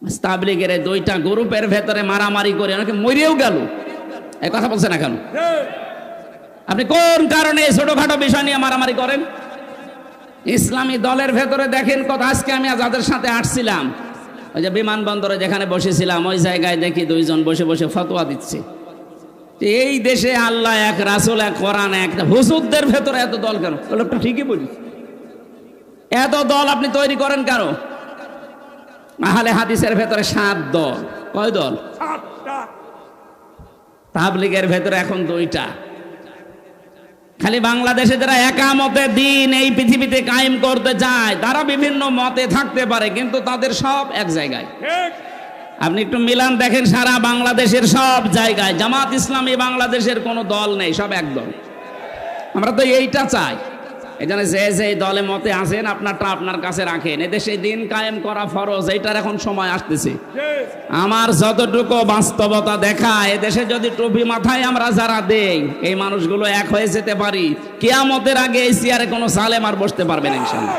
তাবলীগের দুইটা গ্রুপের ভেতরে মারামারি করে অনেকে মরেও গেল। এই কথা বলছে না কেন? আপনি কোন কারণে ছোটখাটো বিষয় নিয়ে মারামারি করেন? ইসলামী দলের ভেতরে দেখেন কথা। আজকে আমি যাদের সাথে আসছিলাম, ওই যে বিমানবন্দরে যেখানে বসেছিলাম, ওই জায়গায় দেখি দুইজন বসে বসে ফতোয়া দিচ্ছে। এই দেশে আল্লাহ এক, রাসূল এক, কোরআন এক, হুজুরদের ভেতরে এত দল কেন? লোকটা ঠিকই বলি, এত দল আপনি তৈরি করেন কেন? আহলে হাদিসের ভেতরে 7 দল। কয় দল? 7টা। তাবলীগের ভেতরে এখন 2টা। খালি বাংলাদেশে যারা একামতে দিন এই পৃথিবীতে কায়েম করতে চায়, তারা বিভিন্ন মতে থাকতে পারে, কিন্তু তাদের সব এক জায়গায়। আপনি একটু মিলান দেখেন, সারা বাংলাদেশের সব জায়গায় জামাত ইসলামী বাংলাদেশের কোনো দল নেই, সব এক দল। আমরা তো এইটা চাই। এই জন্য যে দলে মতে আছেন আপনারটা আপনার কাছে রাখেন। এদেশে দিন কায়েম করা ফরজ, এইটার এখন সময় আসতেছে। আমার যতটুকু বাস্তবতা দেখা, এদেশে যদি টুপি মাথায় আমরা যারা দেই, এই মানুষগুলো এক হয়ে যেতে পারি, কিয়ামতের আগে এই চেয়ারে কোনো সালেম আর বসতে পারবেন ইনশাআল্লাহ।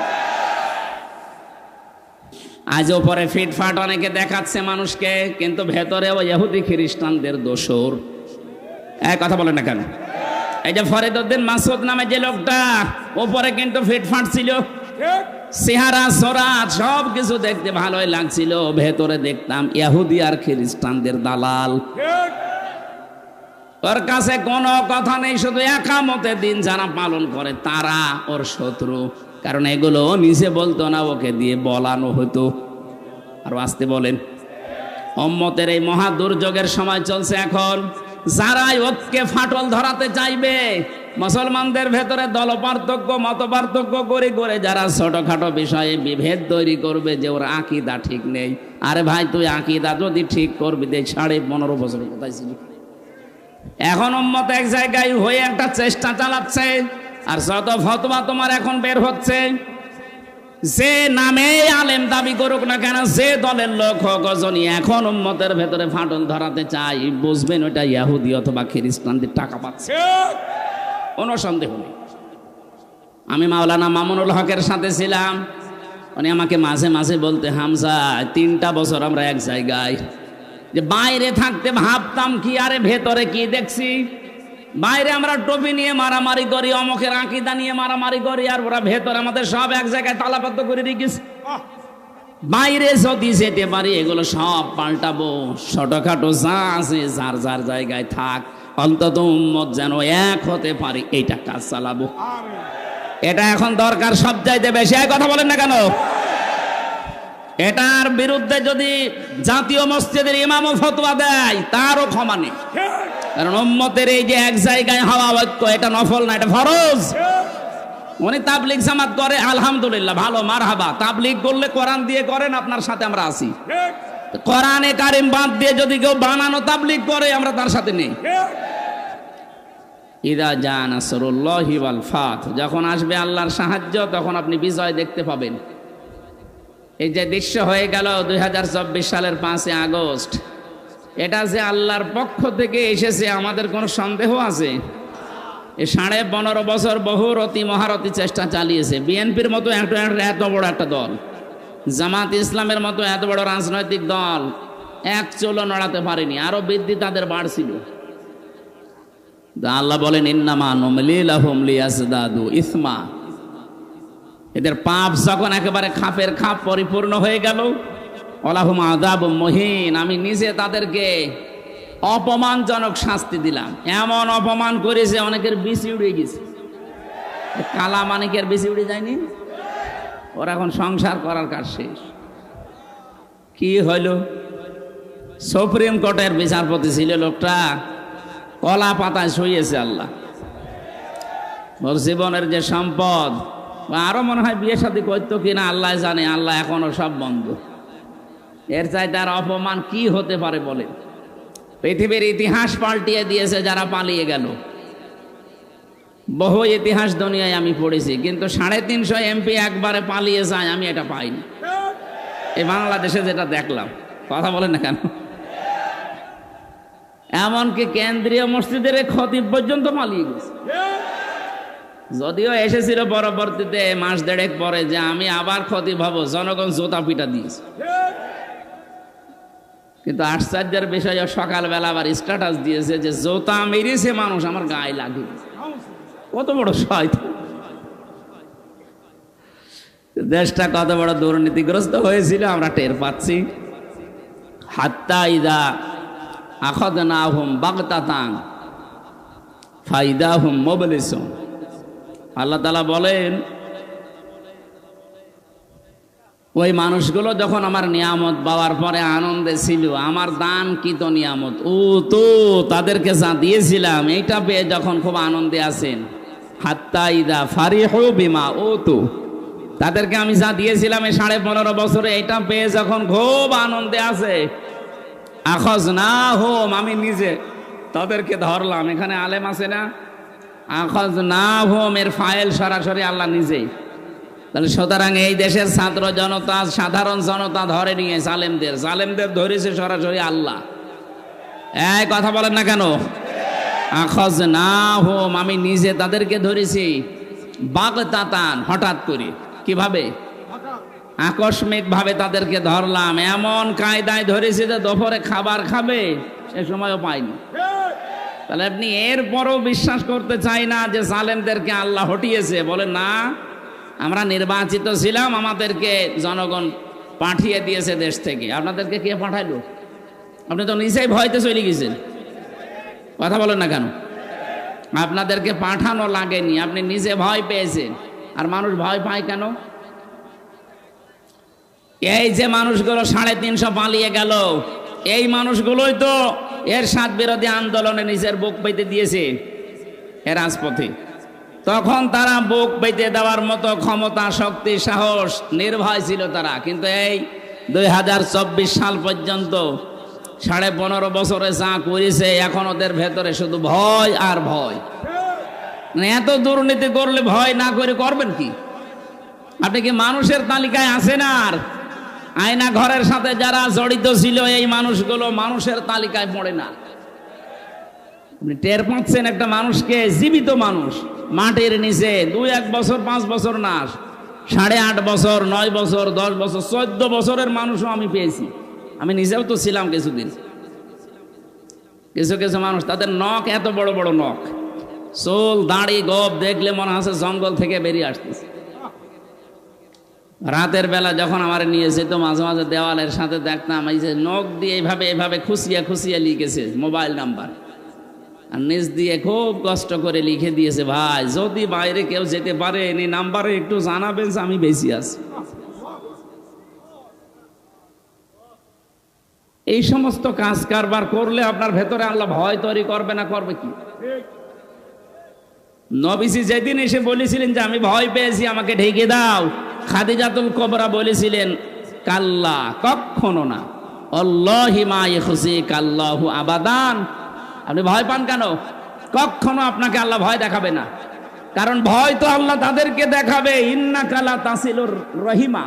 আজ ওপরে ফিটফাট অনেকে দেখাচ্ছে মানুষকে, কিন্তু ভেতরে ওই ইহুদি খ্রিস্টানদের দোসর। এক কথা বলেন না কেন? এই যে ফরিদউদ্দিন মাসুদ নামে যে লোকটা, ওপরে কিন্তু ফিটফাট ছিল, চেহারা সরাত সব কিছু দেখতে ভালোই লাগছিল, ভেতরে দেখতাম ইহুদি আর খ্রিস্টানদের দালাল। ওর কাছে কোনো কথা নেই, শুধু একামতে দিন যারা পালন করে তারা ওর শত্রু। কারণ এগুলো নিজে বলতো না, ওকে দিয়ে বলানো হতো। আর আসতে বলেন, উম্মতের এই মহা দুর্যোগের সময় চলছে এখন। যারাই ওকে ফাটল ধরাতে চাইবে, মুসলমানদের ভেতরে দল পার্থক্য, মত পার্থক্য করে করে যারা ছোটখাটো বিষয়ে বিভেদ তৈরি করবে, যে ওর আকীদা ঠিক নেই। আরে ভাই, তুই আকীদা যদি ঠিক করবি, দেখ 15.5 বছর কোথায় ছিল। এখন উম্মত এক জায়গায় হয়ে একটা চেষ্টা চালাচ্ছে, আর যত ফতোয়া তোমার এখন বের হচ্ছে, যে নামে আলেম দাবি করুক না কেন, যে দলের লোক হোক, গজনী এখন উম্মতের ভেতরে ফাটল ধরাতে চাই, বুঝবেন ওটা ইহুদি অথবা খ্রিস্টানদের টাকা পাচ্ছে, কোনো সন্দেহ নেই। আমি মাওলানা মামুনুল হকের সাথে ছিলাম, উনি আমাকে মাঝে মাঝে বলতে, হামজা 3টা বছর আমরা এক জায়গায়, যে বাইরে থাকতে ভাবতাম কি, আরে ভেতরে কি দেখছি। বাইরে আমরা টুপি নিয়ে মারামারি করি, অমুকের আকীদা নিয়ে মারামারি করি, আর ওরা ভেতর আমাদের সব এক জায়গায় তালাবদ্ধ করে রেখেছে। বাইরে যদি যেতে পারি, এগুলো সব পাল্টাবো। ছোটখাটো যা আছে যার যার জায়গায় থাক, অন্তত উম্মত যেন এক হতে পারি, এইটা কাজ চালাবো। এটা এখন দরকার সব চাইতে বেশি। কথা বলেন না কেন? এটার বিরুদ্ধে যদি জাতীয় মসজিদের ইমামও ফতোয়া দেয়, তারও ক্ষমা নেই। কারণ উম্মতের এই যে এক জায়গায় হওয়া ঐক্য, এটা নফল না, এটা ফরজ। উনি তাবলীগ জামাত করে, আলহামদুলিল্লাহ, ভালো, মারহাবা। তাবলীগ করলে কোরআন দিয়ে করেন, আপনার সাথে আমরা আছি। কোরআনে কারিম বাদ দিয়ে যদি কেউ বানানো তাবলীগ করে, আমরা তার সাথে নেই। ইদা জা নাসরুল্লাহি ওয়াল ফাত, যখন আসবে আল্লাহর সাহায্য, তখন আপনি বিজয় দেখতে পাবেন। এই যে দৃশ্য হয়ে গেল 2024 সালের 5 আগস্ট, এটা যে আল্লাহর পক্ষ থেকে এসেছে, আমাদের কোনো সন্দেহ আছে? এই 15.5 বছর বহুরতি মহারতি চেষ্টা চালিয়েছে। বিএনপির মতো এত বড় একটা দল, জামাত ইসলামের মতো এত বড় রাজনৈতিক দল এক চুলও নড়াতে পারেনি, আরো বৃদ্ধি তাদের বাড়ছিল। আল্লাহ বলেন, ইন্নামা নুমলি লাহুম লিয়াজদাদু ইসমা। এদের পাপ যখন একেবারে খাপের খাপ পরিপূর্ণ হয়ে গেল, ওয়ালাহুম আযাবুম মুহিন, আমি নিজে তাদেরকে অপমানজনক শাস্তি দিলাম। এমন অপমান করেছে অনেকের বিসি উড়ে গেছে। কালা মানিকের বিসি উড়ে যায়নি? ওরা এখন সংসার করার কাজ শেষ। কি হইল? সুপ্রিম কোর্টের বিচারপতি ছিল লোকটা, কলা পাতায় শুয়েছে। আল্লাহ ওর জীবনের যে সম্পদ, আরো মনে হয় বিয়ে শাদী করতো কিনা আল্লাহ জানে, আল্লাহ এখনো সব বন্ধ। এর চাই তার অপমান কি হতে পারে বলে? পৃথিবীর ইতিহাস পাল্টিয়ে দিয়েছে যারা পালিয়ে গেল। বহু ইতিহাস দুনিয়ায় আমি পড়েছি, কিন্তু 350 এমপি একবারে পালিয়ে যায়, আমি এটা পাইনি। এই বাংলাদেশে যেটা দেখলাম, কথা বলেন না কেন? এমনকি কেন্দ্রীয় মসজিদের খতিব পর্যন্ত পালিয়ে গেছে। যদিও এসেছিল পরবর্তীতে মাস 1.5 পরে যে আমি আবার খতিব হব, জনগণ জোতা পিটা দিয়েছে। কিন্তু আশ্চর্যের বিষয় সকালবেলা আবার স্ট্যাটাস দিয়েছে যে জোতা মেরেছে মানুষ আমার গায়ে লাগে। কত বড় শয়তান! দেশটা কত বড় দুর্নীতিগ্রস্ত হয়েছিল আমরা টের পাচ্ছি। হাত্তা ইদা আখাযনাহুম বাগতাতান ফাইদাহুম মুবলিসুন। আল্লাহ তাআলা বলেন, ওই মানুষগুলো যখন আমার নিয়ামত পাওয়ার পরে আনন্দে ছিল, আমার দান কি তো নিয়ামত, ও তো তাদেরকে যা দিয়েছিলাম এইটা পেয়ে যখন খুব আনন্দে আছেন। হাত্তা ইদা ফারিহু বিমা তো, তাদেরকে আমি যা দিয়েছিলাম এই 15.5 বছরে, এটা পেয়ে যখন খুব আনন্দে আছে, আখাযনাহুম, আমি নিজে তাদেরকে ধরলাম। এখানে আলেম আছে না? আখাযনাহুম এর ফাইল সরাসরি আল্লাহ নিজেই। তাহলে সুতরাং এই দেশের ছাত্র জনতা, সাধারণ জনতা ধরে নিয়ে জালেমদের ধরেছে সরাসরি আল্লাহ। এই কথা বলেন না কেন? আখাযনাহুম, আমি নিজে তাদেরকে ধরেছি। বাগতাতান, হঠাৎ করে। কিভাবে? আকস্মিক ভাবে তাদেরকে ধরলাম। এমন কায়দায় ধরেছি যে দুপুরে খাবার খাবে সে সময়ও পাইনি। তাহলে আপনি এরপরও বিশ্বাস করতে চাই না যে জালেমদেরকে আল্লাহ হটিয়েছে? বলেন না, আমরা নির্বাচিত ছিলাম, আমাদেরকে জনগণ পাঠিয়ে দিয়েছে দেশ থেকে। আপনাদেরকে কে পাঠাইলো? আপনি তো নিজেই ভয়তে চলে গেছেন। কথা বলেন না কেন? আপনাদেরকে পাঠানো লাগেনি, আপনি নিজে ভয় পেয়েছেন। আর মানুষ ভয় পায় কেন? এই যে মানুষগুলো 350 পালিয়ে গেল, এই মানুষগুলোই তো এরশাদ বিরোধী আন্দোলনে নিজের বুক পেতে দিয়েছে এ রাজপথে। তখন তারা বুক পেতে দেওয়ার মতো ক্ষমতা, শক্তি, সাহস, নির্ভয় ছিল তারা। কিন্তু এই 2024 সাল পর্যন্ত 15.5 বছরে যা করেছে, এখন ওদের ভেতরে শুধু ভয় আর ভয়। এত দুর্নীতি করলে ভয় না করে করবেন কি? আপনি কি মানুষের তালিকায় আছেন? আর আয়না ঘরের সাথে যারা জড়িত ছিল এই মানুষগুলো মানুষের তালিকায় পড়ে না। আপনি টের পাচ্ছেন একটা মানুষকে, জীবিত মানুষ, মাটির নিচে 2-1 বছর 5 বছর না, 8.5 বছর 9 বছর 10 বছর 14 বছরের মানুষও আমি পেয়েছি। আমি নিজেও তো ছিলাম কিছুদিন। কিছু কিছু মানুষ, তাদের নখ এত বড় বড় নখ, চুল দাড়ি গোপ দেখলে মনে হচ্ছে জঙ্গল থেকে বেরিয়ে আসতেছে। রাতের বেলা যখন আমার নিয়ে যেত, মাঝে মাঝে দেওয়ালের সাথে দেখতাম এই যে নখ দিয়ে এইভাবে খুশিয়া খুশিয়া লিখেছে মোবাইল নাম্বার, আর নিচ দিয়ে খুব কষ্ট করে লিখে দিয়েছে, ভাই যদি বাইরে কেউ যেতে পারে এই নাম্বারে একটু জানাবেন যে আমি বেশি আছি। এই সমস্ত কাজ কারবার করলে আপনার ভেতরে আল্লাহ ভয় তৈরি করবে না? করবে কি? নবীজি যেদিন এসে বলেছিলেন যে আমি ভয় পেয়েছি, আমাকে ঢেকে দাও, খাদিজাতুল কুবরা বলেছিলেন কাল্লা, কখনো না, আল্লাহি মা ইয়াখজিক আল্লাহু আবাদান। আপনি ভয় পান কেন? কখনো আপনাকে আল্লাহ ভয় দেখাবে না। কারণ ভয় তো আল্লাহ তাদেরকে দেখাবে, ইন্নাকা লা তাসিলুর রহিমা,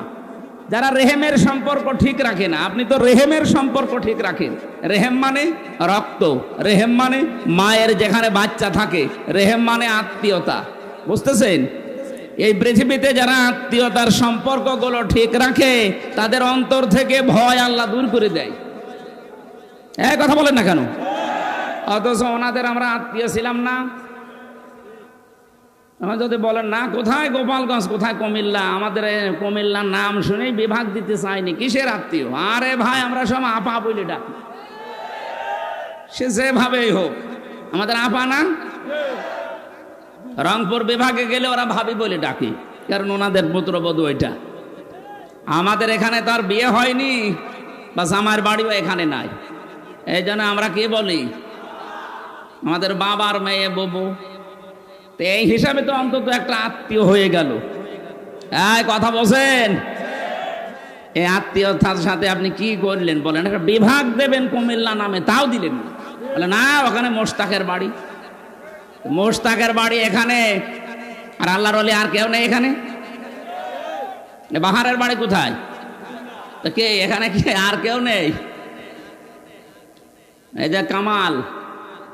যারা রেহেমের সম্পর্ক ঠিক রাখে না। আপনি তো রেহেমের সম্পর্ক ঠিক রাখেন। রেহেম মানে রক্ত, রেহেম মানে মায়ের যেখানে বাচ্চা থাকে, রেহেম মানে আত্মীয়তা। বুঝতেছেন? এই পৃথিবীতে যারা আত্মীয়তার সম্পর্কগুলো ঠিক রাখে, তাদের অন্তর থেকে ভয় আল্লাহ দূর করে দেয়। এই কথা বলেন না কেন? অথচ ওনাদের আমরা আত্মীয় ছিলাম না। আমার যদি বলেন না কোথায় গোপালগঞ্জ, কোথায় কুমিল্লা, আমাদের কুমিল্লার নাম শুনেই বিভাগ দিতে চাইনি, কিসের আত্মীয়? আরে ভাই, আমরা সব আপা বলে ডাকি, সে যেভাবেই হোক আমাদের আপা না। রংপুর বিভাগে গেলে ওরা ভাবি বলে ডাকে, কারণ ওনাদের পুত্রবধূ ওইটা। আমাদের এখানে তো আর বিয়ে হয়নি, বা আমার বাড়িও এখানে নাই, এই জন্য আমরা কি বলি? আমাদের বাবার মেয়ে ববু। তো এই হিসাবে তো অন্তত একটা আত্মীয় হয়ে গেল। এই কথা বলছেন? এই আত্মীয়তার সাথে আপনি কি করলেন বলেন? একটা বিভাগ দেবেন কুমিল্লা নামে, তাও দিলেন না। বলে না, ওখানে মোশতাকের বাড়ি, মোশতাকের বাড়ি এখানে, আর আল্লাহর ওলি আর কেউ নেই এখানে। বাহারের বাড়ি কোথায়? তো কে এখানে? কি আর কেউ নেই? এই যে কামাল,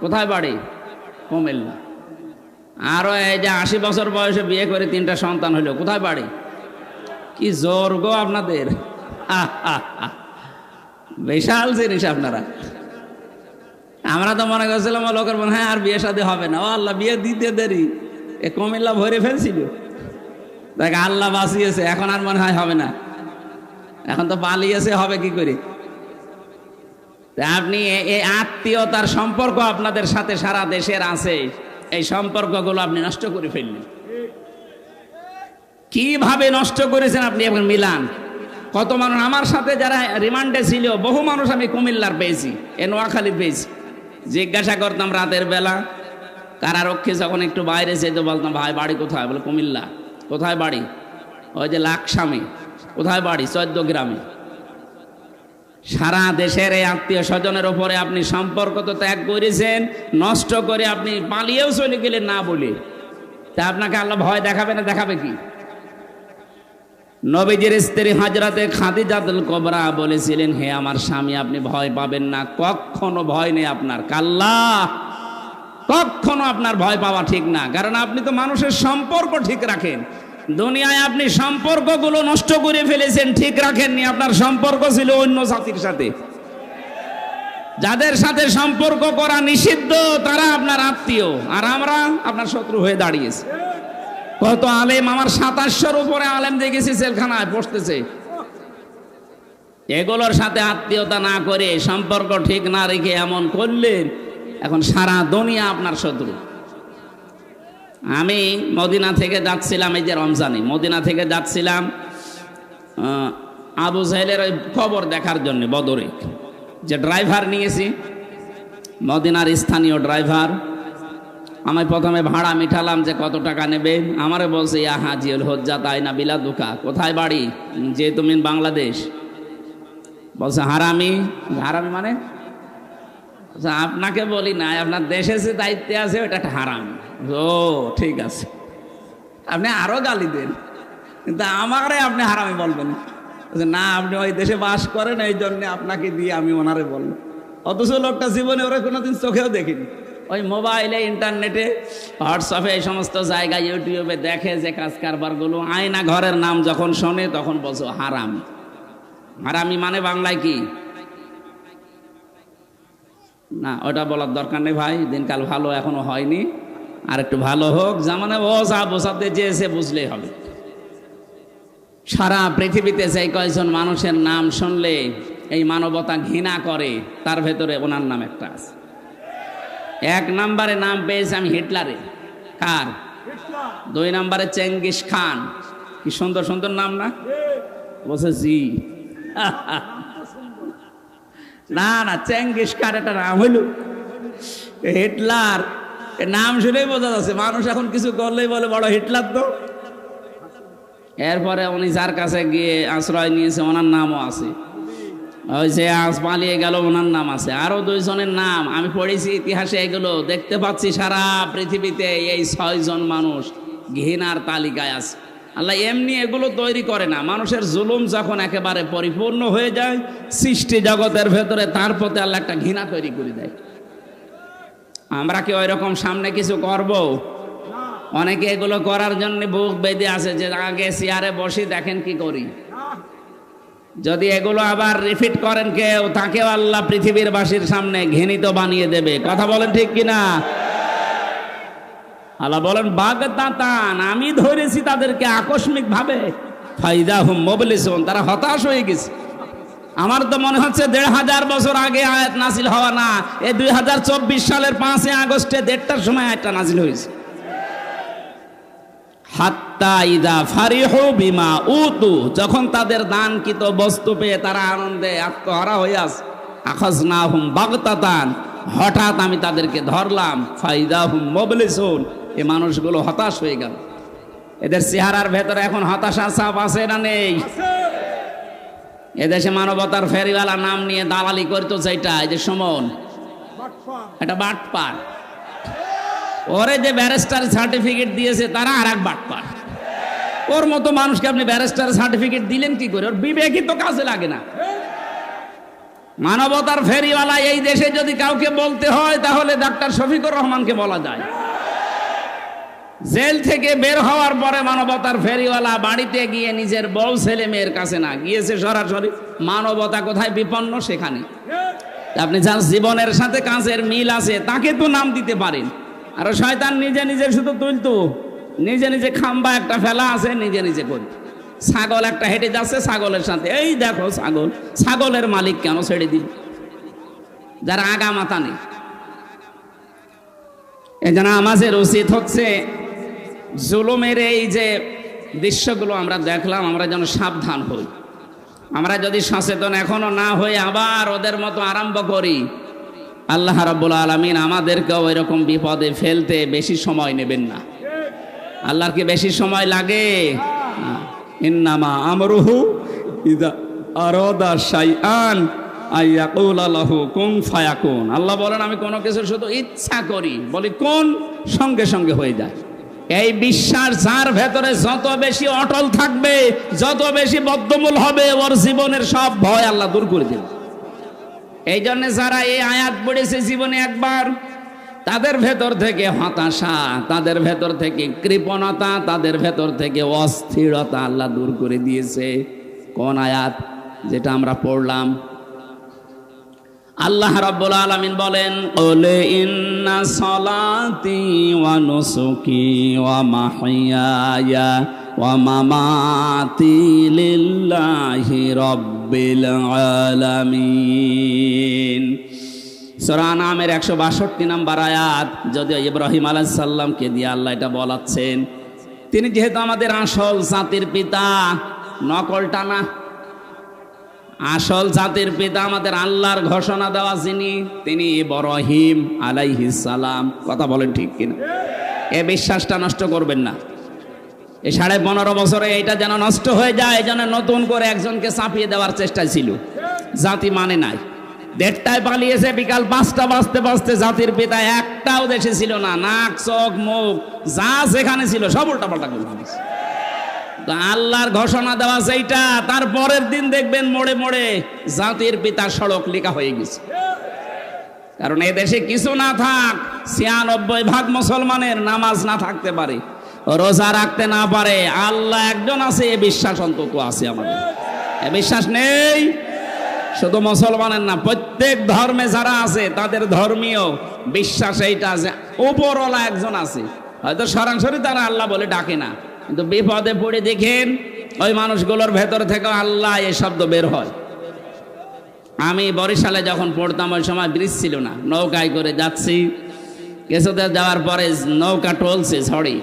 কোথায় বাড়ি? কুমিল্লা। আরো এই যে 80 বছর বয়সে বিয়ে করে 3টা সন্তান হইল, কোথায় বাড়ি? কি জোর গো আপনাদের! বিশাল জিনিস আপনারা। আমরা তো মনে করছিলাম লোকের মনে হয় আর বিয়ে শাদী হবে না, ও আল্লাহ বিয়ে দিতে দেরি, এ কুমিল্লা ভরে ফেলছিল, দেখ আল্লাহ বাঁচিয়েছে, এখন আর মনে হয় হবে না, এখন তো পালিয়েছে, হবে কি করে? আপনি এই আত্মীয়তার সম্পর্ক আপনাদের সাথে সারা দেশের আছে, এই সম্পর্কগুলো আপনি নষ্ট করে ফেললেন। কিভাবে নষ্ট করেছেন আপনি এখন মিলান। কত মানুষ আমার সাথে যারা রিমান্ডে ছিল, বহু মানুষ আমি কুমিল্লার পেয়েছি, এ নোয়াখালী পেয়েছি। জিজ্ঞাসা করতাম রাতের বেলা, কারারক্ষী যখন একটু বাইরে যেত বলতাম ভাই বাড়ি কোথায়? বলে কুমিল্লা। কোথায় বাড়ি? ওই যে লাকসামে। কোথায় বাড়ি? 14 গ্রামে। সারা দেশের এই আত্মীয় স্বজনের ওপরে আপনি সম্পর্ক তো ত্যাগ করেছেন, নষ্ট করে আপনি পালিয়েও চলে গেলেন না বলে। তা আপনাকে আল্লাহ ভয় দেখাবে না? দেখাবে কি? নবীজির স্ত্রী হযরতে খাদিজাতুল কুবরা বলেছিলেন, হে আমার স্বামী, আপনি ভয় পাবেন না, কখনো ভয় নেই আপনার। কাল্লা, কখনো আপনার ভয় পাওয়া ঠিক না, কারণ আপনি তো মানুষের সম্পর্ক ঠিক রাখেন। দুনিয়ায় আপনি সম্পর্কগুলো নষ্ট করে ফেলেছেন, ঠিক রাখেননি। আপনার সম্পর্ক ছিল অন্য জাতির সাথে। যাদের সাথে সম্পর্ক করা নিষিদ্ধ তারা আপনার আত্মীয়, আর আমরা আপনার শত্রু হয়ে দাঁড়িয়েছি। কত আলেম, আমার 2700-র উপরে আলেম দেখেছি জেলখানায় বসতেছে। এগুলোর সাথে আত্মীয়তা না করে, সম্পর্ক ঠিক না রেখে এমন করলেন, এখন সারা দুনিয়া আপনার শত্রু। আমি মদিনা থেকে যাচ্ছিলাম, এই যে রমজানে মদিনা থেকে যাচ্ছিলাম আবু জাহেলের ওই খবর দেখার জন্য। বদরে যে ড্রাইভার নিয়েছি, মদিনার স্থানীয় ড্রাইভার, আমি প্রথমে ভাড়া মিঠালাম যে কত টাকা নেবেন। আমারে বলছে ইয়া হাজিউল হজ্জাত আইনা বিলা দুকা। কোথায় বাড়ি? যে তুমি বাংলাদেশ। বলছে হারামি। হারামি মানে? আপনাকে বলি না, আপনার দেশে যে দায়িত্বে আছে ওটা একটা হারাম। ও ঠিক আছে, আপনি আরো গালি দেন, কিন্তু আমারে আপনি হারামি বলবেন না। আপনি ওই দেশে বাস করেন, এই জন্য আপনাকে দিয়ে আমি ওনারে বলবো। অথচ লোকটা জীবনে ওরা কোনোদিন চোখেও দেখিনি। ওই মোবাইলে, ইন্টারনেটে, হোয়াটসঅ্যাপে, এই সমস্ত জায়গায়, ইউটিউবে দেখে যে কাজ কারবারগুলো, আয়না ঘরের নাম যখন শোনে তখন বলছো হারামি। হারামি মানে বাংলায় কি? না, ওটা বলার দরকার নেই ভাই, দিনকাল ভালো এখনো হয়নি, আর একটু ভালো হোক। জামানে বোঝাতে চেয়েছে, বুঝলেই হবে। সারা পৃথিবীতে সেই কয়েকজন মানুষের নাম শুনলে এই মানবতা ঘৃণা করে, তার ভেতরে ওনার নাম একটা আছে। 1 নম্বরে নাম পেয়েছে আমি হিটলারের। কার? 2 নম্বরে চেঙ্গিস খান। কি সুন্দর সুন্দর নাম না? বলছে জি। না না, চেঙ্গিস খান একটা নাম হইল, হিটলার নাম শুনেই বোঝা যাচ্ছে মানুষ এখন কিছু করলেই বলে বড় হিটলার তো। এরপরে উনি যার কাছে গিয়ে আশ্রয় নিয়েছে ওনার নামও আছে। ওই যে আজ পালিয়ে গেল ওনার নাম আছে। আরো 2 জনের নাম আমি পড়েছি ইতিহাসে, এগুলো দেখতে পাচ্ছি সারা পৃথিবীতে এই 6 জন মানুষ ঘৃণার তালিকায় আছে। আল্লাহ এমনি এগুলো তৈরি করে না, মানুষের জুলুম যখন একেবারে পরিপূর্ণ হয়ে যায় সৃষ্টি জগতের ভেতরে, তার প্রতি আল্লাহ একটা ঘৃণা তৈরি করে দেয়। আমরা কি ওই রকম সামনে কিছু করব? অনেকে এগুলো করার জন্য বুক বেঁধে আছে যে আগে চেয়ারে বসে দেখেন কি করি। যদি এগুলো আবার রিপিট করেন কেউ, তাকেও আল্লাহ পৃথিবীর বাসীর সামনে ঘৃণিত বানিয়ে দেবে। কথা বলেন ঠিক কিনা? আল্লাহ বলেন বাগতাতান, আমি ধরেছি তাদেরকে আকস্মিক ভাবে, ফাইদাহুম মুবলিসুন, তারা হতাশ হয়ে গেছে। আমার তো মনে হচ্ছে 1500 বছর আগে আয়াত নাজিল হওয়া না, এই 2024 সালের 5 আগস্টে 1:30টার সময় আয়াতটা নাজিল হয়েছে। হাত্তা ইদা ফারিহু বিমা উতু, যখন তাদের দানকৃত বস্তু পেয়ে তারা আনন্দে আত্মহারা হয়ে আছে, আখাযনাহুম বাগতাতান, হঠাৎ আমি তাদেরকে ধরলাম, ফাইদাহুম মুবলিসুন, এই মানুষগুলো হতাশ হয়ে গেল। এদের চেহারার ভেতরে এখন হতাশার ছাপ আছে না নেই? এদেশে মানবতার ফেরিওয়ালা নাম নিয়ে দালালি করতো, যেটা এই যে সুমন, এটা বাটপার। ওরে যে ব্যারিস্টার সার্টিফিকেট দিয়েছে তারা আর এক বাটপার। ওর মতো মানুষকে আপনি ব্যারিস্টার সার্টিফিকেট দিলেন কি করে? ওর বিবেকই তো কাজে লাগে না। মানবতার ফেরিওয়ালা এই দেশে যদি কাউকে বলতে হয় তাহলে ডাক্তার শফিকুর রহমানকে বলা যায়। জেল থেকে বের হওয়ার পরে মানবতার ফেরিওয়ালা বাড়িতে গিয়ে নিজের বউ ছেলে মেয়ের কাছে না গিয়েছে, সরাসরি মানবতা কোথায় বিপন্ন সেখানে। আপনি যার জীবনের সাথে কাজের মিল আছে তাকে তো নাম দিতে পারেন। আর শয়তান নিজে নিজে শুধু তুলতো, নিজে নিজে খাম্বা একটা ফেলা আছে, নিজে নিজে করত। ছাগল একটা হেঁটে যাচ্ছে, ছাগলের সাথে এই দেখো ছাগল, ছাগলের মালিক কেন ছেড়ে দিল? যারা আগা মাথা নেই। এজন্য আমাদের উচিত হচ্ছে জুলুমের এই যে দৃশ্যগুলো আমরা দেখলাম, আমরা যেন সাবধান হই। আমরা যদি সচেতন এখনো না হই আবার ওদের মতো আরম্ভ করি, আল্লাহ রাব্বুল আলামিন আমাদেরকেও এরকম বিপদে ফেলতে বেশি সময় নেবেন না। আল্লাহর কি বেশি সময় লাগে? ইন্নামা আমরুহু ইযা আরাদা শাইআন আইয়াকুলা লাহু কুন ফায়াকুন। আল্লাহ বলেন আমি কোনো কিছু শুধু ইচ্ছা করি, বলি কোন, সঙ্গে সঙ্গে হয়ে যায়। এই বিশ্বাস যার ভেতরে যত বেশি অটল থাকবে, যত বেশি বদ্ধমূল হবে, ওর জীবনের সব ভয় আল্লাহ দূর করে দেবে। এই জন্য যারা এই আয়াত পড়েছে জীবনে একবার, তাদের ভেতর থেকে হতাশা, তাদের ভেতর থেকে কৃপণতা, তাদের ভেতর থেকে অস্থিরতা আল্লাহ দূর করে দিয়েছে। কোন আয়াত? যেটা আমরা পড়লাম। আল্লাহ রাব্বুল আলামিন বলেন, ক্বালে ইন্না সলাতি ওয়া নুসুকি ওয়া মাহইয়ায়া ওয়া মামাতি লিল্লাহি রাব্বিল আলামিন। সূরা আনআমের 162 নম্বর আয়াত। যদিও ইব্রাহিম আলাইহিস সালামকে দিয়ে আল্লাহ এটা বলাচ্ছেন, তিনি যেহেতু আমাদের আসল জাতির পিতা, নকলটা না, আসল জাতির পিতা, আমাদের আল্লাহর ঘোষণা দেওয়া যিনি, তিনি ইব্রাহিম আলাইহিস সালাম। কথা বলেন ঠিক কিনা? এ বিশ্বাসটা নষ্ট করবেন না। এই 15.5 বছরে এটা যেন নষ্ট হয়ে যায়, এই জন্য নতুন করে একজনকে চাপিয়ে দেওয়ার চেষ্টা ছিল। জাতি মানে নাই, 1:30টায় পালিয়েছে, বিকাল 5টা বাজতে বাজতে জাতির পিতা একটাও দেশে ছিল না। নাক চোখ মুখ যা সেখানে ছিল সব উল্টাপাল্টা করে দিয়েছে। আল্লাহর ঘোষণা দেওয়া সেইটা, তার পরের দিন দেখবেন মোড়ে মোড়ে জাতির পিতা সড়ক লেখা হয়ে গেছে। কারণ এ দেশে কিছু না থাক, 96% মুসলমানের নামাজ না থাকতে পারে, রোজা রাখতে না পারে, আল্লাহ একজন আছে, এ বিশ্বাস অন্তত আছে আমাদের। এ বিশ্বাস নেই শুধু মুসলমানের না, প্রত্যেক ধর্মে যারা আছে তাদের ধর্মীয় বিশ্বাস এইটা আছে, উপরওয়ালা একজন আছে। হয়তো সরাসরি তারা আল্লাহ বলে ডাকে না, কিন্তু বিপদে পড়ে দেখেন ওই মানুষগুলোর ভেতর থেকে আল্লাহ এ শব্দ বের হয়। আমি বরিশালে যখন পড়তাম ওই সময় ব্রিজ ছিল না, নৌকায় করে যাচ্ছি, কিছুদিন যাওয়ার পরে নৌকা টলছে ঝড়ে।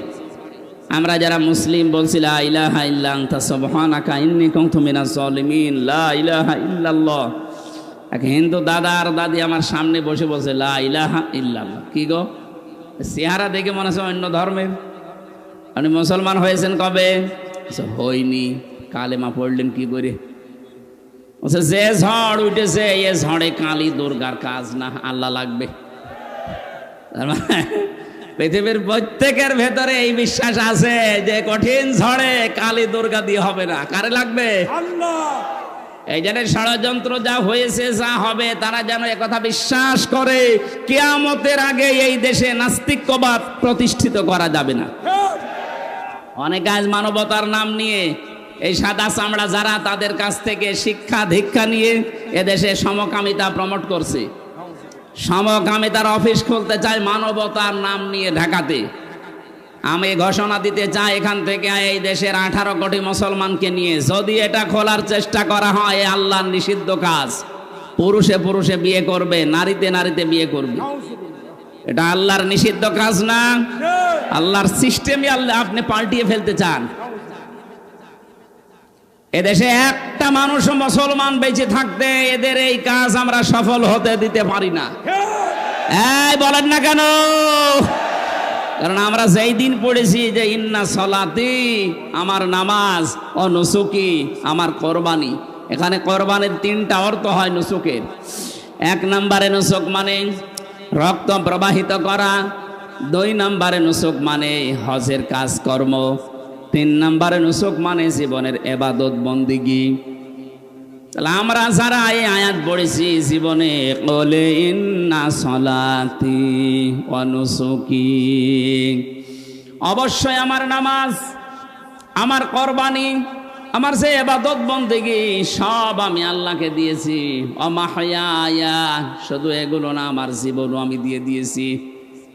আমরা যারা মুসলিম বলছি লা ইলাহা ইল্লা আনতা সুবহানাকা ইন্নী কুনতু মিনাজ জালিমিন, লা ইলাহা ইল্লাল্লাহ। এক হিন্দু দাদা আর দাদি আমার সামনে বসে বলছে লা ইলাহা ইল্লাল্লাহ। কি গো, চেহারা দেখে মনে হচ্ছে অন্য ধর্মের। আপনি মুসলমান হয়েছেন কবে? হইনি। কালেমা পড়লেন কি করে? যে ঝড় উঠেছে এ ঝড়ে কালী দুর্গার কাজ না, আল্লাহ লাগবে। পৃথিবীর প্রত্যেকের ভেতরে এই বিশ্বাস আছে যে কঠিন ঝড়ে কালী দুর্গা দিয়ে হবে না, কারে লাগবে? আল্লাহ। এই জন্য ষড়যন্ত্র যা হয়েছে, যা হবে, তারা যেন একথা বিশ্বাস করে কিয়ামতের আগে এই দেশে নাস্তিক্যবাদ প্রতিষ্ঠিত করা যাবে না। অনেক আজ মানবতার নাম নিয়ে এই সাদা চামড়া যারা, তাদের কাছ থেকে শিক্ষা দীক্ষা নিয়ে এদেশে সমকামিতা প্রমোট করছে, সমকামিতার অফিস খুলতে চায় মানবতার নাম নিয়ে ঢাকাতে। আমি ঘোষণা দিতে চাই এখান থেকে এই দেশের 18 কোটি মুসলমানকে নিয়ে যদি এটা খোলার চেষ্টা করা হয়, আল্লাহর নিষিদ্ধ কাজ। পুরুষে পুরুষে বিয়ে করবে, নারীতে নারীতে বিয়ে করবে, এটা আল্লাহর নিষিদ্ধ কাজ না। আল্লাহর সিস্টেমই আল্লাহ আপনি পাল্টিয়ে ফেলতে চান। এদেশে একটা মানুষ মুসলমান বেঁচে থাকতে এদের এই কাজ আমরা সফল হতে দিতে পারি না। এই বলেন না কেন? কারণ আমরা যেই দিন পড়েছি যে ইন্না সলাতি, আমার নামাজ, ও নুসুকি, আমার কোরবানি। এখানে কোরবানির 3টা অর্থ হয় নুসুকের। 1 নম্বরে নুসুক মানে রক্ত প্রবাহিত করা, 2 নম্বরে নুসুক মানে হজের কাজকর্ম, 3 নম্বরে নুসুক মানে জীবনের ইবাদত বন্দেগী। তাহলে আমরা যারা এই আয়াত পড়েছি জীবনে, ক্বালে ইন্না সলাতি ওয়া নুসুকি অবশ্যই আমার নামাজ, আমার কোরবানি, আমার যে ইবাদত বন্দেগী সব আমি আল্লাহকে দিয়েছি। অমাহইয়া, শুধু এগুলো না, আমার জীবনও আমি দিয়ে দিয়েছি।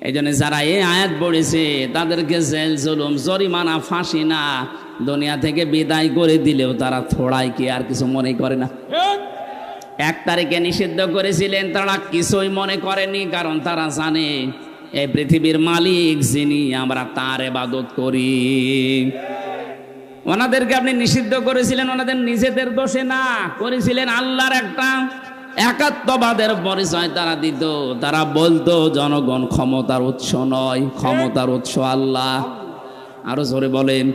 এই জন্য যারা এই আয়াত পড়েছে তাদেরকে জেল জুলুম জরিমানা ফাঁসি না, দুনিয়া থেকে বিদায় করে দিলেও তারা থোড়াই কি আর কিছু মনে করে না। 1 তারিখে নিষিদ্ধ করেছিলেন, তারা কিছুই মনে করেনি, কারণ তারা জানে এই পৃথিবীর মালিক যিনি, আমরা তার ইবাদত করি। ওনাদেরকে আপনি নিষিদ্ধ করেছিলেন ওনাদের নিজেদের দোষে না, করেছিলেন আল্লাহর একটা একাত্মবাদের পরিচয় তারা দিত। তারা বলতো জনগণ ক্ষমতার উৎস নয়, ক্ষমতার উৎস আল্লাহ। আরো জোরে বলেন।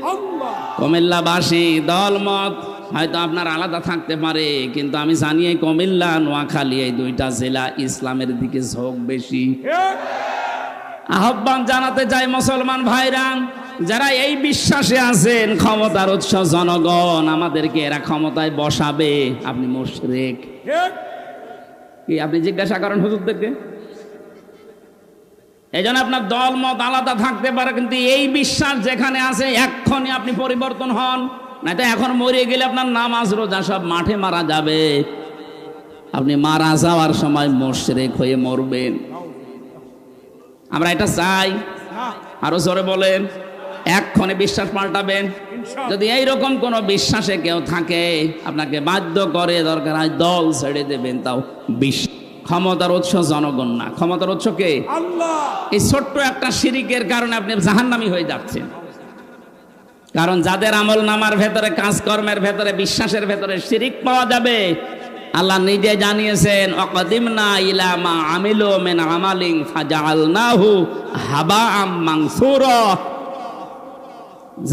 কুমিল্লাবাসী দলমত হয়তো আপনার আলাদা থাকতে পারে, কিন্তু আমি জানি এই কুমিল্লা নোয়াখালী এই 2টা জেলা ইসলামের দিকে ঝোঁক বেশি। আহ্বান জানাতে চাই মুসলমান ভাইরা, যারা এই বিশ্বাসে আছেন ক্ষমতার উৎস জনগণ, আমাদেরকে এরা ক্ষমতায় বসাবে, আপনি মুশরিক। কি আপনি জিজ্ঞাসা করেন হুজুরদেরকে? এই জন্য আপনার দল মত আলাদা থাকতে পারে, কিন্তু এই বিশ্বাস যেখানে আছে এক্ষুনি আপনি পরিবর্তন হন, না তো এখন মরে গেলে আপনার নামাজ রোজা সব মাঠে মারা যাবে। আপনি মারা যাওয়ার সময় মুশরিক হয়ে মরবেন। আমরা এটা চাই? আরো জোরে বলেন। এক্ষণে বিশ্বাস পাল্টাবেন। যদি এইরকম কোন বিশ্বাসে কেউ থাকে, আপনাকে বাধ্য করে দরকার হয় দল ছেড়ে দেবেন, তাও ক্ষমতার উৎস জনগণ না, ক্ষমতার উৎস কে? আল্লাহ। এই ছোট্ট একটা শিরিকের কারণে আপনি জাহান্নামী হয়ে যাচ্ছেন। কারণ যাদের আমল নামার ভেতরে, কাজকর্মের ভেতরে, বিশ্বাসের ভেতরে শিরিক পাওয়া যাবে, আল্লাহ নিজে জানিয়েছেন অকদিমনা ইলা মা আমিলু মিন আমালিন ফাজআলনাহু হাবাআম মানসুরা।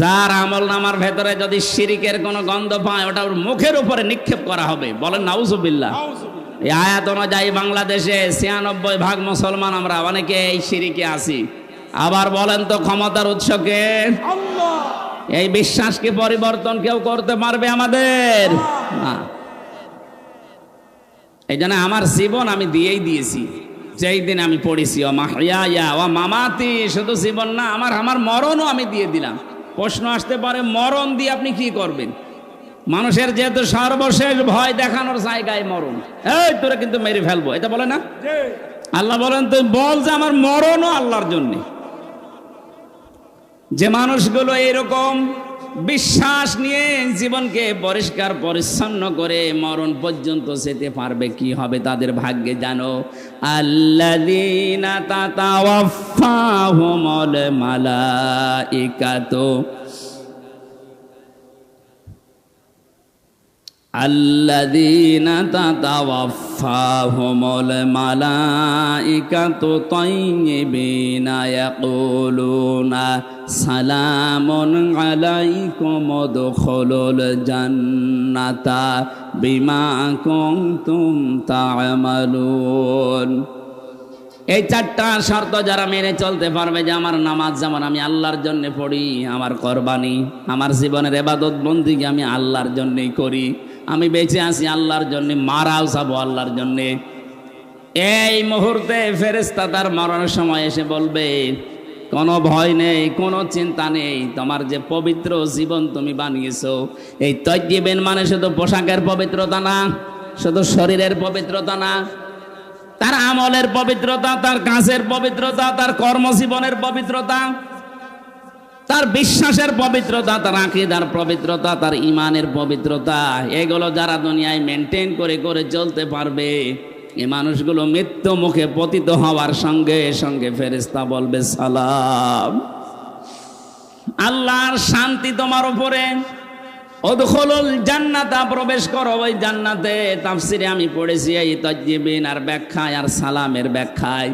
যার আমল নামার ভেতরে যদি শিরিকের কোনো গন্ধ পায়, ওটা ওর মুখের উপরে নিক্ষেপ করা হবে। বলেন নাউজুবিল্লাহ। এই আয়াত অনুযায়ী বাংলাদেশে 96% মুসলমান আমরা, অনেকে এই শিরিকে আছি। আবার বলেন তো ক্ষমতার উৎস কে? আল্লাহ। এই বিশ্বাসকে পরিবর্তন কেউ করতে পারবে আমাদের? না। এই জন্য আমার জীবন আমি দিয়েই দিয়েছি। যেই দিন আমি পড়েছি অমাহইয়া ও মামাতি, শুধু জীবন না, আমার মরণও আমি দিয়ে দিলাম। প্রশ্ন আসতে পারে, মরণ দিয়ে আপনি কি করবেন? মানুষের যেহেতু সর্বশেষ ভয় দেখানোর জায়গায় মরণ, এই তোরা কিন্তু মেরে ফেলবো, এটা বলে না? আল্লাহ বলেন তুই বল যে আমার মরণও আল্লাহর জন্য। যে মানুষগুলো এরকম বিশ্বাস নিয়ে জীবনকে পরিষ্কার পরিচ্ছন্ন করে মরণ পর্যন্ত যেতে পারবে, কি হবে তাদের ভাগ্যে জানো? আল্লাযীনা তাতাওয়াফাহুমুল মালাইকাতু আল্লাযীনা তাতাওয়াফাহুমুল মালাইকাতু তাইয়্যিবিনা ইয়াকুলুনা সালামুন আলাইকুম উদখুলুল জান্নাতা বিমা কুনতুম তা'মালুন। এই 4টা শর্ত যারা মেনে চলতে পারবে, যে আমার নামাজ যেমন আমি আল্লাহর জন্য পড়ি, আমার কোরবানি, আমার জীবনের ইবাদত বন্দেগী আমি আল্লাহর জন্যই করি, আমি বেঁচে আছি আল্লাহর জন্য, মারাও যাবো আল্লাহর জন্য, এই মুহূর্তে ফেরেশতা তার মরণের সময় এসে বলবে কোনো ভয় নেই, কোনো চিন্তা নেই, তোমার যে পবিত্র জীবন তুমি বানিয়েছো, এই তাইয়্যিবিন মানে শুধু পোশাকের পবিত্রতা না, শুধু শরীরের পবিত্রতা না, তার আমলের পবিত্রতা, তার কাজের পবিত্রতা, তার কর্মজীবনের পবিত্রতা, তার বিশ্বাসের পবিত্রতা, তার আকীদার পবিত্রতা, তার ঈমানের পবিত্রতা, এগুলো যারা দুনিয়ায় মেনটেন করে করে চলতে পারবে, এই মানুষগুলো মৃত্যু মুখে পতিত হওয়ার সঙ্গে সঙ্গে ফেরেশতা বলবে সালাম, আল্লাহর শান্তি তোমার উপরে, উদখুলুল জান্নাতা, প্রবেশ করো ওই জান্নাতে। তাফসিরে আমি পড়েছি এই তাইয়্যিবিন আর ব্যাখ্যায় আর সালামের ব্যাখ্যায়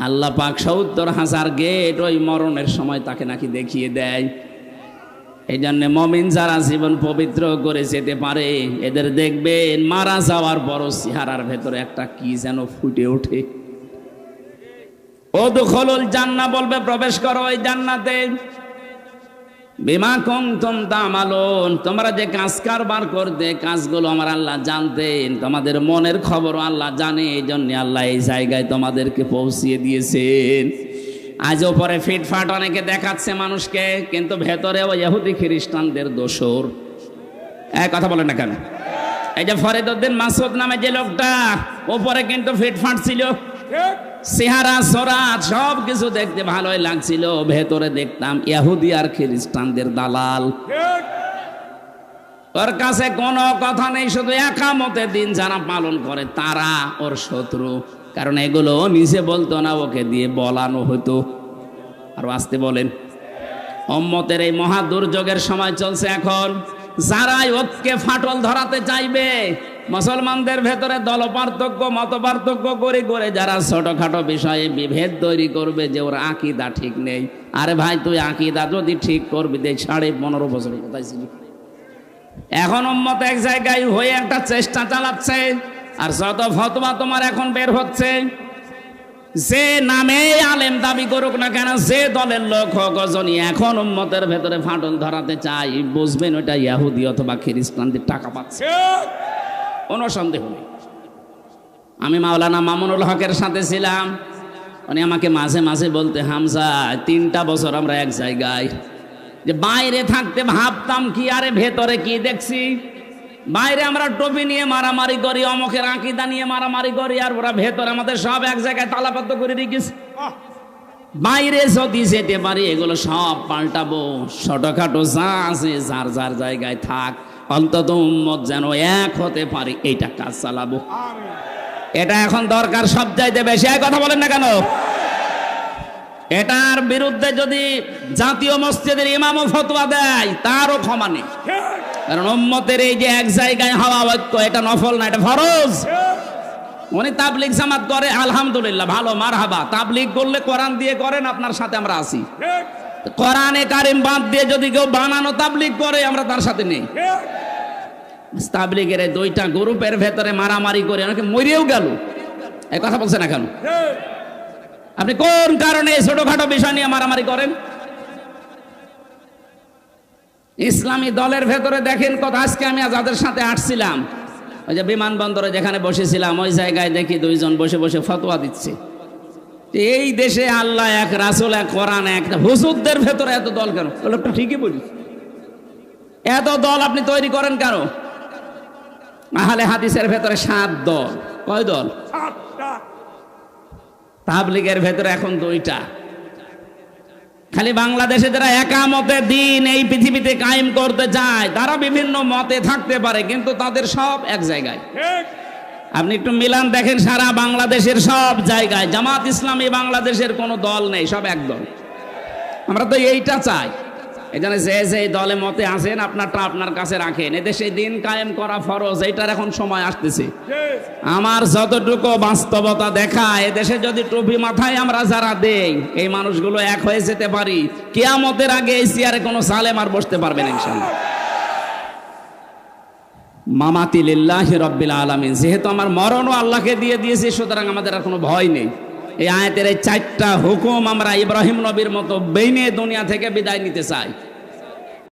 আল্লাহ পাক ৭০,০০০ গেট ওই মরণের সময় তাকে নাকি দেখিয়ে দেয়। এই জন্য মুমিন যারা জীবন পবিত্র করে যেতে পারে, এদের দেখবেন মারা যাওয়ার পর চেহারার ভেতরে একটা কি যেন ফুটে ওঠে। উদখুলুল জান্নাহ বলবে প্রবেশ করো ওই জান্নাতে, বিমা কুনতুম তা'মালুন, তোমরা যে কাজ কারবার করতে, কাজগুলো আমার আল্লাহ জানতেন, তোমাদের মনের খবর আল্লাহ জানে, এই জন্য আল্লাহ এই জায়গায় তোমাদেরকে পৌঁছিয়ে দিয়েছেন। আজ ওপরে ফিটফাট অনেকে দেখাচ্ছে মানুষকে, কিন্তু ভেতরে ওই ইহুদি খ্রিস্টানদের দোসর। এক কথা বলেন না কেন? এই যে ফরিদউদ্দিন মাসুদ নামে যে লোকটা, ওপরে কিন্তু ফিটফাট ছিল, চেহারা সরাত সব কিছু দেখতে ভালোই লাগছিল, ভেতরে দেখতাম ইহুদি আর খ্রিস্টানদের দালাল। ওর কাছে কোনো কথা নেই, শুধু একামতের দিন যারা পালন করে তারা ওর শত্রু। কারণ এগুলো নিজে বলতো না, ওকে দিয়ে বলানো হতো। আর আসতে বলেন, উম্মতের এই মহা দুর্যোগের সময় চলছে এখন। যারাই ওকে ফাটল ধরাতে চাইবে, মুসলমানদের ভেতরে দল পার্থক্য, মত পার্থক্য করে করে যারা ছোটখাটো বিষয়ে বিভেদ তৈরি করবে যে ওর আকীদা ঠিক নেই। আরে ভাই, তুই আকীদা যদি ঠিক করবি, 15.5 বছর কোথায় ছিল? এখন উম্মত এক জায়গায় হয়ে একটা চেষ্টা চালাচ্ছে। আর যত ফতোয়া তোমার এখন বের হচ্ছে, যে নামে আলেম দাবি করুক না কেন, যে দলের লোক হোক, এখন উম্মতের ভেতরে ফাটল ধরাতে চাই, বুঝবেন ওটা ইহুদি অথবা খ্রিস্টানদের টাকা পাচ্ছে, কোনো সন্দেহ নেই। আমি মাওলানা মামুনুল হকের সাথে ছিলাম, উনি আমাকে মাঝে মাঝে বলতে, হামজা 3টা বছর আমরা এক জায়গায়, যে বাইরে থাকতে ভাবতাম কি, আরে ভেতরে কি দেখছি। বাইরে আমরা টুপি নিয়ে মারামারি করি, অমকের আকীদা নিয়ে মারামারি করি, আর ওরা ভেতরে আমাদের সব এক জায়গায় তালাবদ্ধ করে রেখেছে। বাইরে যদি যেতে পারি এগুলো সব পাল্টাবো, ছোটখাটো যা আছে যার যার জায়গায় থাক, অন্তত উম্মত যেন এক হতে পারি, এইটা কাজ চালাবো। এটা এখন দরকার সব চাইতে বেশি। এক কথা বলেন না কেন? এটার বিরুদ্ধে যদি জাতীয় মসজিদের ইমামও ফতোয়া দেয়, তারও ক্ষমা নেই। কারণ উম্মতের এই যে এক জায়গায় হওয়া ঐক্য, এটা নফল না, এটা ফরজ। উনি তাবলিগ জামাত করে, আলহামদুলিল্লাহ, ভালো, মারহাবা। তাবলিগ করলে কোরআন দিয়ে করেন, আপনার সাথে আমরা আছি। কোরআনে কারিম বাদ দিয়ে যদি কেউ বানানো তাবলিগ করে, আমরা তার সাথে নেই। তাবলিগের 2টা গ্রুপের ভেতরে মারামারি করে অনেকে মরেও গেল। এই কথা বলছে না কেন? আপনি কোন কারণে ছোটখাটো বিষয় নিয়ে মারামারি করেন? ইসলামী দলের ভেতরে দেখেন কত। আজকে আমি যাদের সাথে আসছিলাম, ওই যে বিমানবন্দরে যেখানে বসেছিলাম, ওই জায়গায় দেখি 2 জন বসে বসে ফতোয়া দিচ্ছে। এই দেশে আল্লাহ এক, রাসূল এক, কোরআন এক, হুজুরদের ভেতরে এত দল কেন? লোকটা ঠিকই বলি, এত দল আপনি তৈরি করেন কেন? আহলে হাদিসের ভেতরে 7 দল। কয় দল? 7টা। তাবলিগের ভেতরে এখন 2টা। খালি বাংলাদেশে যারা একামতে দিন এই পৃথিবীতে কায়েম করতে চায়, তারা বিভিন্ন মতে থাকতে পারে, কিন্তু তাদের সব এক জায়গায়। আপনি একটু মিলান দেখেন, সারা বাংলাদেশের সব জায়গায় জামাত ইসলামী বাংলাদেশের কোনো দল নেই, সব এক দল। আমরা তো এইটা চাই। এখানে যে দলে মতে আছেন, আপনারটা আপনার কাছে রাখেন। এদেশে দিন কায়েম করা ফরজ, এইটার এখন সময় আসতেছে। আমার যতটুকু বাস্তবতা দেখা, এদেশে যদি টুপি মাথায় আমরা যারা দেই, এই মানুষগুলো এক হয়ে যেতে পারি, কিয়ামতের আগে এই চেয়ারে কোনো সালেম আর বসতে পারবে না ইনশাআল্লাহ। মামাতি লিল্লাহি রাব্বিল আলামিন, যেহেতু আমার মরণও আল্লাহকে দিয়ে দিয়েছি, সুতরাং আমাদের আর কোনো ভয় নেই। এই আয়াতের এই 4টা হুকুম আমরা ইব্রাহিম নবীর মতো বেইনে দুনিয়া থেকে বিদায় নিতে চাই।